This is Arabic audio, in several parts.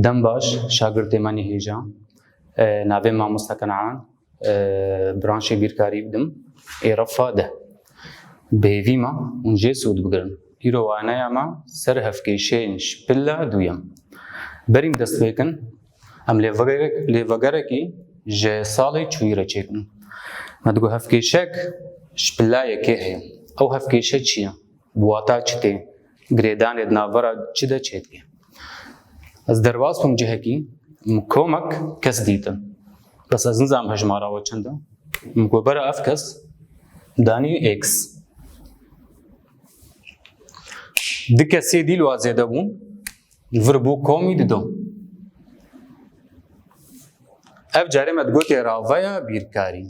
دەم باش شاگردێمانی هێژە ناوێ مامۆستا کەنعان برانشی بیرکاری بدم ئێرە فادە بێڤیمە اونجێ سوود بگرن ئیرۆ وانایەمە سەر هەفکێشەیەن شپلە دوویەم بەریم دەست پێکن ئەم لێڤەگەرێکی ژێ ساڵی چویرە چێکن مەدگۆ هەفکێشەک شپلایەکێ هەیە ئەو هەفکێشە چییە؟ بواتە چ تێ؟ گرێدانێت ناڤەرە چ دەچێتێ؟ ئەس دەرواز بووم جەهەکی کۆمەک کەس دیتم بەس ئەز نزانم هەژماراوە چەندە گۆبەرە ئەف کەس دانی ئێکس دو کەسێ دیل وازێ دەبوون ڤر بوو کۆمی ددۆ ئەف جارێ مەدگۆتێ ڕاڤەیە بیرکاری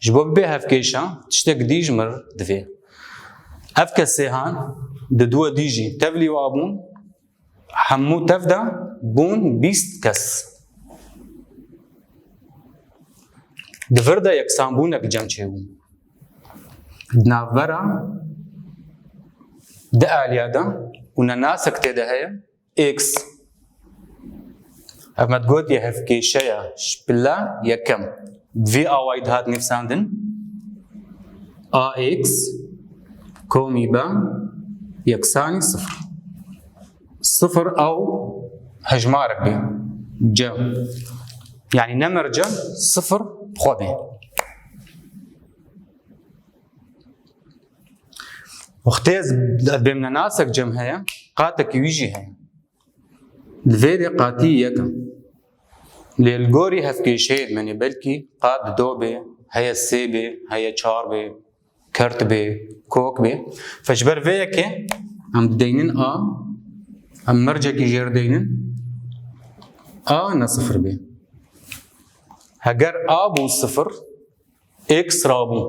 ji bo bibê hevkêşa tiştek dî ji mir divê ev kesê han di duwe dî jî tevlî wa bûn hemû tev de bûn 20 kes di vir de yeksanbûnek cem çêbûn di navbera di aliya de û nenasek tê de heye x ev medgotiye hevkêşeya ji pilla yekem vê awayî dihat nivîsandin ax komî b yeksanî sifir sifir ew hejmarek bê c yanî nemerce sifir xwe bê wextê ez bêm nenasek cem heye qatekî wî jî heye li vê de qatî yekem lê li gorî hevkêşeyê dimenê belkî qat di do bê heye sê bê heye çar bê kert bê kok bê fe ji ber vê yekê em dideynin a em mercekî jêr deynin a ne sifir bê heger a bû sifir x rabû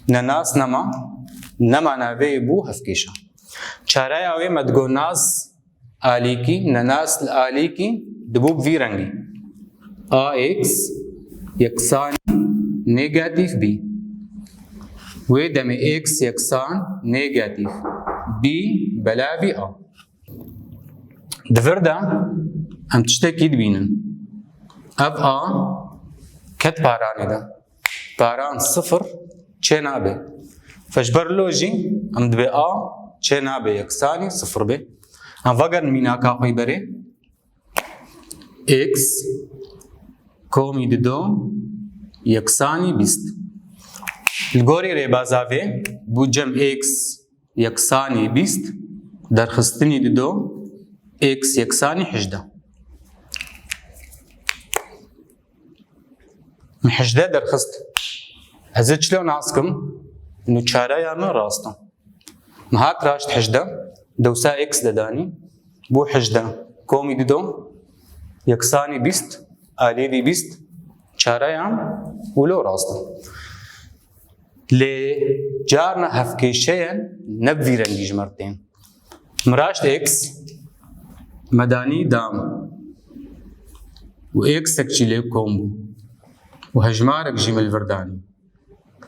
ne nas nema nema navê bû hevkêşa çareya wê me digo nas alîkî ne nas li alîkî dibû bi vî rengî ax yeksanî negatif b wê demê x yeksan negatif b belavî a di vir de em tiştekî dibînin ev a ket paranê de paran sifir çê nabe fe ji ber lo jî em dibe a çê nabe yeksanî sifir bê em vegerin mînaka xwe berê x komî dido yeksanî bîst li gorî rêbaza vê bû cem x yeksanî bîst derxistinî dido x yeksanî hejde min hejde derxist ez ê çilo nas kim nû çareya min rast e min hat raşt hejde dewsa x de danî bû hejde komî dido yeksanî bîst alêvî bîst çareya wilo rast e lê carna hevkêşeyên ne bi vî rengî ji mir tên min raşt x me danî dam û xek jî lê kom bû û hejmarek jî me li vir danî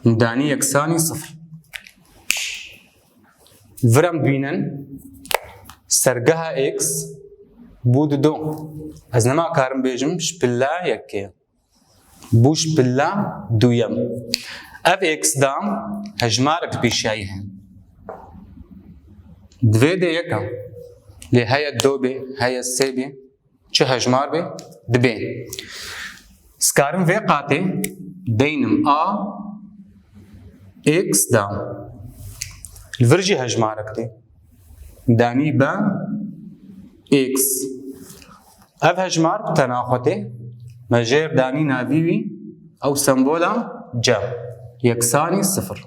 min danî yeksanî sifir vir em dibînin sergeha x bû dido ez nemakarim bêjim ji pilla yekê bû ji pilla duyem ev x dam hejmarek pêşayî heye di vê de yekem lê heye do bê heye sê bê çi hejmar bê dibê skarim vê qatê deynim a x dam li vir jî hejmarek tê danî b x ev hejmar tenaxwe tê me jêr danî navî wî ew sembola c yeksanî sifir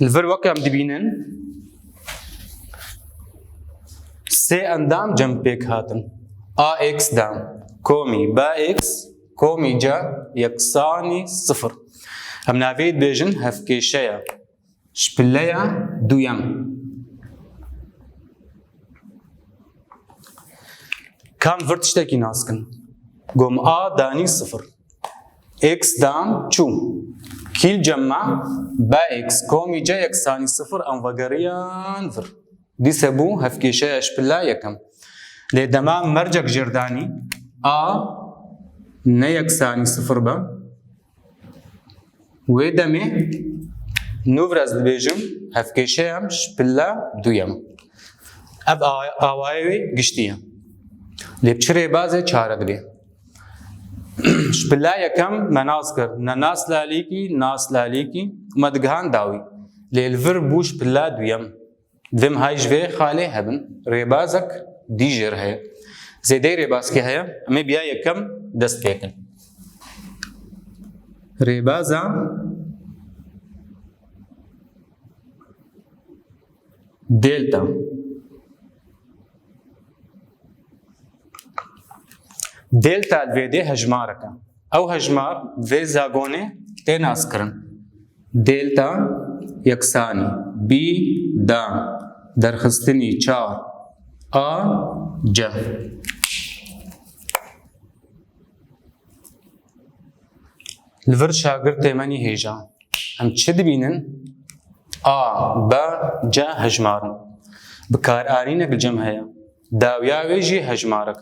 li vir wek em dibînin sê endam cem pêk hatin ax dam komî bx komî c yeksanî sifir em navê dibêjin hevkêşeya ji pilleya duyem kam vir tiştekî nas kin gom a danî sifir x dam çû كيل جمع با اكس كومي جا يكساني صفر ام وغريان فر دي سبو هفكيشة اشبلا يكم لدمام مرجك جرداني نيكساني صفر با ويدمي نوفرز دبيجم هفكيشة ام شبلا دويم اب آوائي قشتية لبچري بازي چارد بي شبلا يكم مناس كر ناس ناس لاليكي مدغان داوي للفر بوش بلا دويم ذم هاي جوي خالي هبن ريبازك ديجر هي زيدي ريباز كي هي امي بيا يكم دست كيكن ريبازا دلتا دلتا الفيدي هجمارك او هجمار في زاغوني تناس كرن دلتا يكساني بي دا درخستني چار جا الفر شاگرد تيماني هيجا هم چد بينن با جا هجمارن بكار آرينك الجمع هيا داويا ويجي هجمارك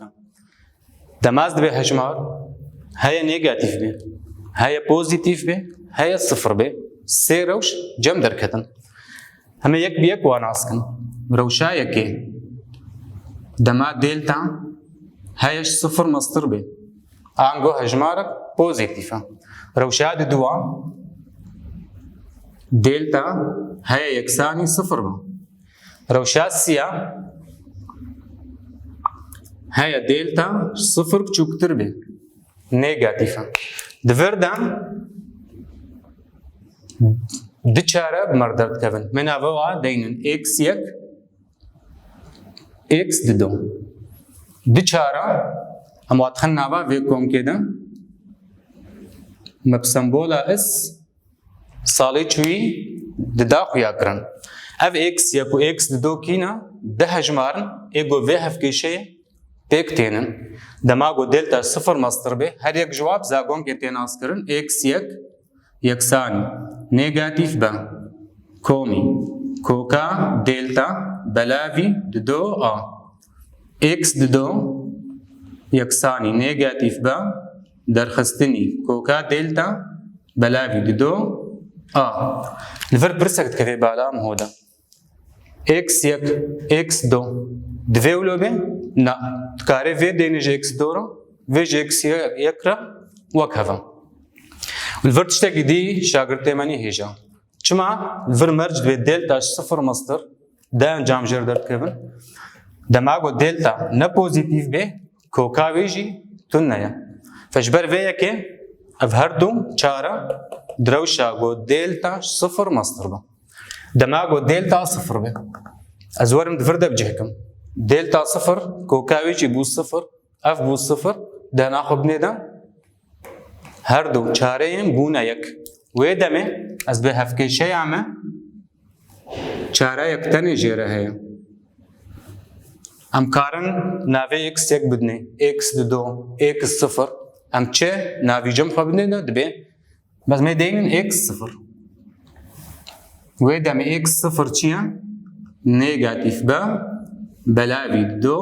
دماز دبي هجمار هيا نيجاتيف بي هيا بوزيتيف بي هيا صفر بي سي روش جم دركتن هم يك بيك واناسكن روشا يكي دما دلتا هيش صفر مصدر بي انغو هجمارك بوزيتيفا روشا دي دوا دلتا هيا يكساني صفر بي روشا سيا هيا دلتا صفر بچوكتر بي نيجاتيفا دفردا دي چاره بمردرد كفن من اوه دينن اكس يك اكس دو دي چاره هم واتخن اوه في كوم كده مبسمبولا اس صالي چوي ددا خويا کرن اف اكس يكو اكس دو كينا ده هجمارن ايگو في هفكيشه بيكتينن دماغو دلتا صفر مصدر به هر یک جواب زاگون که تیناس کرن اکس یک یکسانی نيجاتيف با كومي كوكا دلتا بلاوي دو اكس دو يكساني نيجاتيف با درخستني كوكا دلتا بلاوي دو الفرق برسكت كفي بالام هودا اكس يك اكس دو دفيولو بي نا تكاري في دينيج اكس دورو في اكس يكرا وكهفا الفرق تشتكي دي شاگرد مني هيجا چما الفرق مرج بي دلتا صفر مصدر دا انجام جر درد كفن دماغو دلتا نا بوزيتيف بي كوكا ويجي تنيا فجبر فيا كي افهردو چارا دروشا غو دلتا صفر مصدر با دماغو دلتا صفر بي ازورم دفرده بجهكم دلتا صفر كوكا ويجي بو صفر اف بو صفر دا ناخو بنيدا هردو چارين بونا يك ويدمي از به هفكي شيء عمه چاره يكتني جيره هي ام كارن ناوي اكس يك بدني اكس دو اكس صفر ام چه ناوي جم خبني دبي بس ما دين اكس صفر ويدمي اكس صفر چيا نيجاتيف با بلاوي دو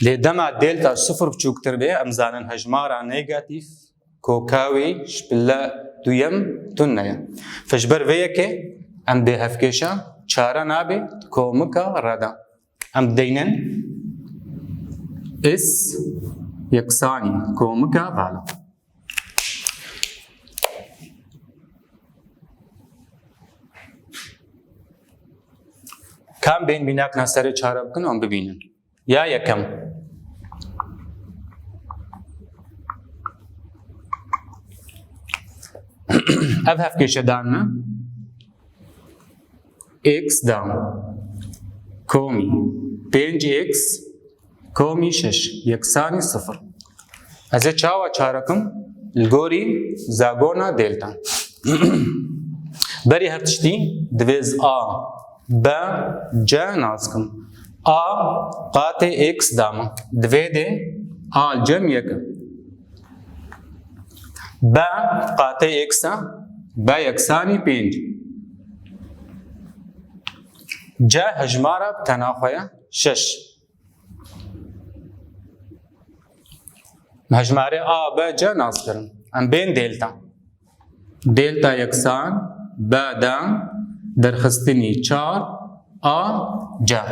لدما دلتا صفر بچوكتر بي امزانن هجمارا نيجاتيف كوكاوي شبلا دويم تنيا فجبر ويكي ام دي هفكيشا چارا نابي كومكا ردا ام دينن اس يكساني كومكا بالا كم بين بيناك نسر چارا بكن ام ببينن يا يكم اب هفكيشا داننا x دان كومي 5x كومي 6 يكساني صفر ازا چاوا چاركم الگوري زاگونا دلتا بري هرتشتي دويز با جا ناسكم قاتي x داما دويدي الجم يكم با قاطع اكسا با يكساني بينج جا هجمارة بتناخويا شش هجمارة با جا ناس كرن ام بين دلتا يكسان با دام درخستني چار جا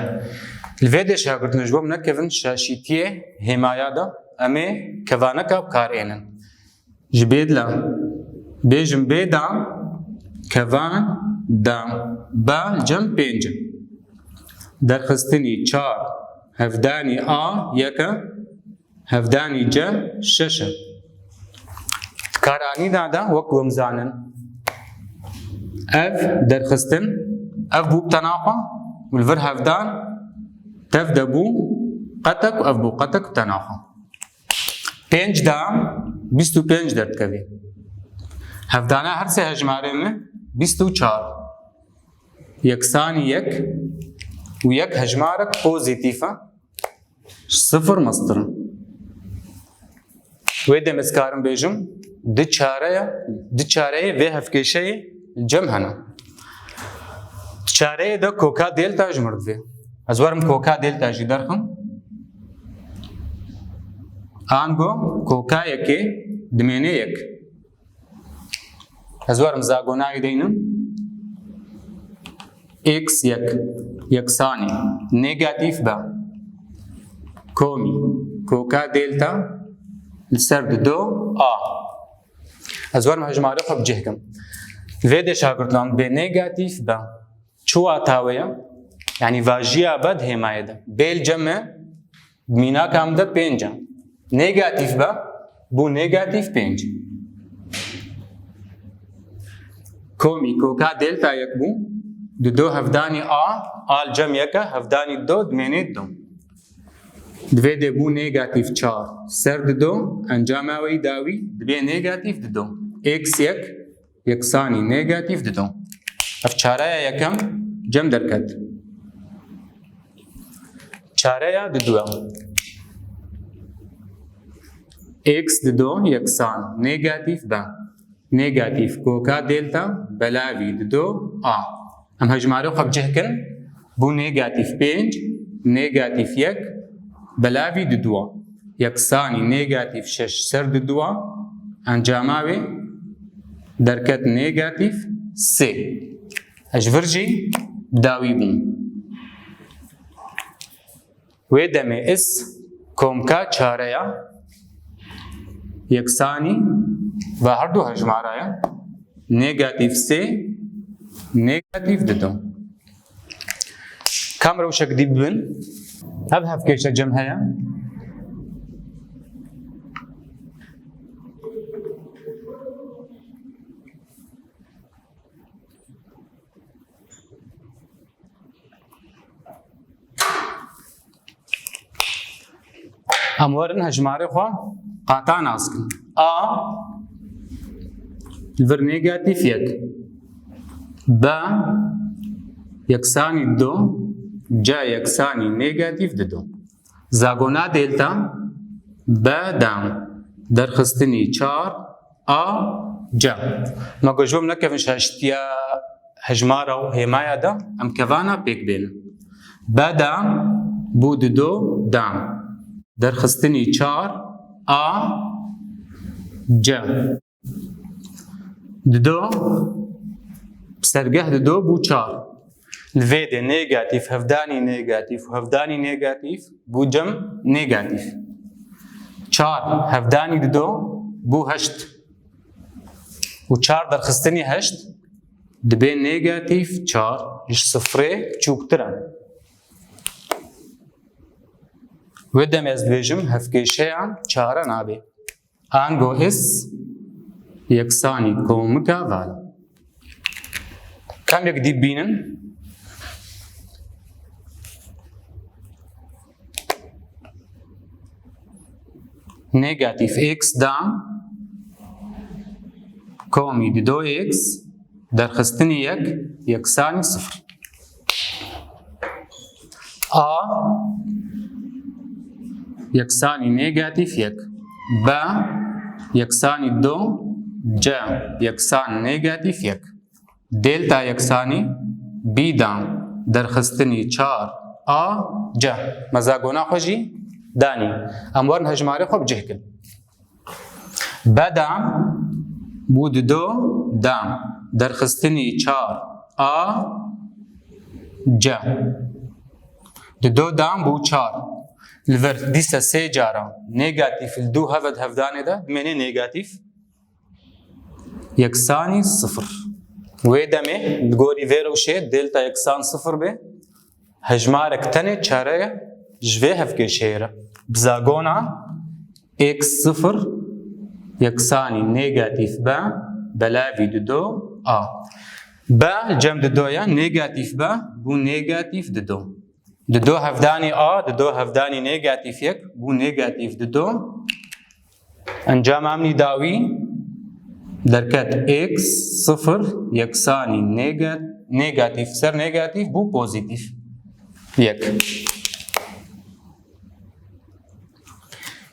الفيديو شاگرد نجبو من كيفن شاشيتيه حماية دا امي كوانكا بكارينن جبيد لا بيجم بيدام كوان دام با جم بينجم درخستني چار هفداني يكا هفداني جا ششا كاراني دادا وكو مزانن اف درخستن اف بو بتناقا والفر هفدان تفدا بو قتك واف بو قتك بتناقا بينج دام 25 دردكوي هفدانا هر سه هجماره من 24 يكساني يك ويك هجمارك بوزيتيفا صفر مصدر ويدا مسكارم بيجم دي چاره و هفكيشه الجم هنا چاره دا كوكا دلتا جمرد في ازوارم كوكا دلتا جي درخم آنگو كوكا يكي دميني يك ازوارم زاغوناي دينم اكس يك يكساني نيجاتيف با كومي كوكا دلتا السرد دو ازوارم هجماري خب جهكم فيدي شاگردان به نيجاتيف با چوا تاويا يعني واجيا بد حماية دا بيل جمع مينا كام دا پنجا نيجاتيف با بو نيجاتيف پنج كومي كوكا دلتا يك بو دو هفداني الجم يكا هفداني دو دميني دو دوی بو نيجاتيف 4 سرد دو انجاماوي داوي دبي نيجاتيف دو اكس يك يكساني نيجاتيف دو اف چارaya يكم جم دركت چارaya دو اكس دو يكسان نيجاتيف با نيجاتيف كوكا دلتا بلاوي دو ام هجمارو خب جهكن بو نيجاتيف 5 نيجاتيف يك بلاوي دو يكساني نيجاتيف 6 سرد دو انجاماوي دركت نيجاتيف سي اجفرجي داوي بون ويدمي اس كومكا چاريا يكساني و هر دو هجمارايا نيجاتيف سي نيجاتيف دو كم روشك دي ببن هف كيشة جمعها امورن هجماري خوا قاطع ناسكن الفر نيجاتيف يك با يكساني دو جا يكساني نيجاتيف دو زاغونا دلتا با دام درخستني 4 جا ما قجوم نكف شاشتيا هجمارة وهمايا دا ام كفانا بيك بين با دام بود دو دام درخستني 4 جا دو بسرقه دو بو 4 الفيدي نيجاتيف هفداني نيجاتيف وهفداني نيجاتيف بو جم نيجاتيف 4 هفداني دو بو هشت و 4 درخستني هشت دبي نيجاتيف 4 ايش صفري چوكترن ودم از بيجم هفكيشيان 4 نابي انگو اس يكساني كومكا فال كم يقدي بينن نيجاتيف اكس دام كومي دو اكس درخستني يك يكساني صفر يكساني نيجاتيف يك با يكساني دو جا یەکسان نێگاتیف یەک دێلتا یەکسانی بیدان دەرخستنی 4 ئا جا مەزاگۆنا خۆشی دانی ئەم وەرن هەژمارە خۆ بجێکن بەدام بوو ددۆ دام دەرخستنی 4 ئا جا ددۆ دام بوو 4 لڤەر دیسە سێ جارە نێگاتیف دوو هەڤەت هەڤدانێدا بمێنێ نێگاتیف یەکسانی سفر وێ دەمێ گۆری vێرە و شێ دێلتا یەکسان سفر بێ هەژمارێک تەنێ چارەیە ji vê hevkêşeyê bizagona x sıfır yeksanî negatif b belavî dido a b cem didoya negatif b bû negatif dido dido hevdanî a dido hevdanî negatif yek bû negatif dido encama emnî dawî derket x sıfır yeksanî negatif ser negatif bû pozitif yek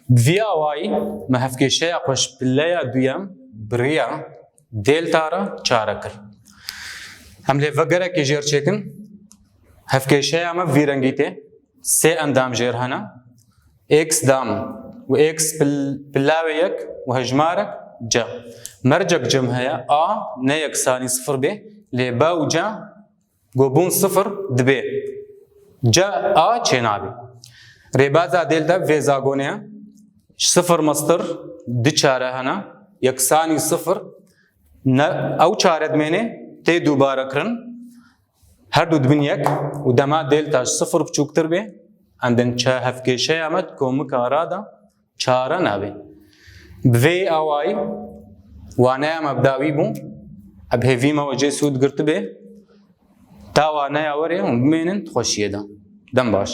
via y me hevkêşeya xweşpilleya duyem biriya dêlta ra çare kir em lê vegerekê jêr çêkin hevkêşeya me vî rengî tê sê endam jêr hene x dam û x pillavê yek û hejmarek c mercek cem heye a ne yeksanî sıfır bê lê b û c gobûn sıfır dibe c a çê nabê rêbaza dêlta vê zagoneya sıfır mastır di çare hene yeksanî sıfır ew çare dimêne tê dubare kirin her du dibin yek û dema dêlta ji sıfır biçûktir bê endin hevkêşeya me komika ra da çare nabe bi vê awayî waneya me bidawî bû eb hêvî me wecê sûd girtibê ta waneya werê hûn bimênin xweşiyê de dem baş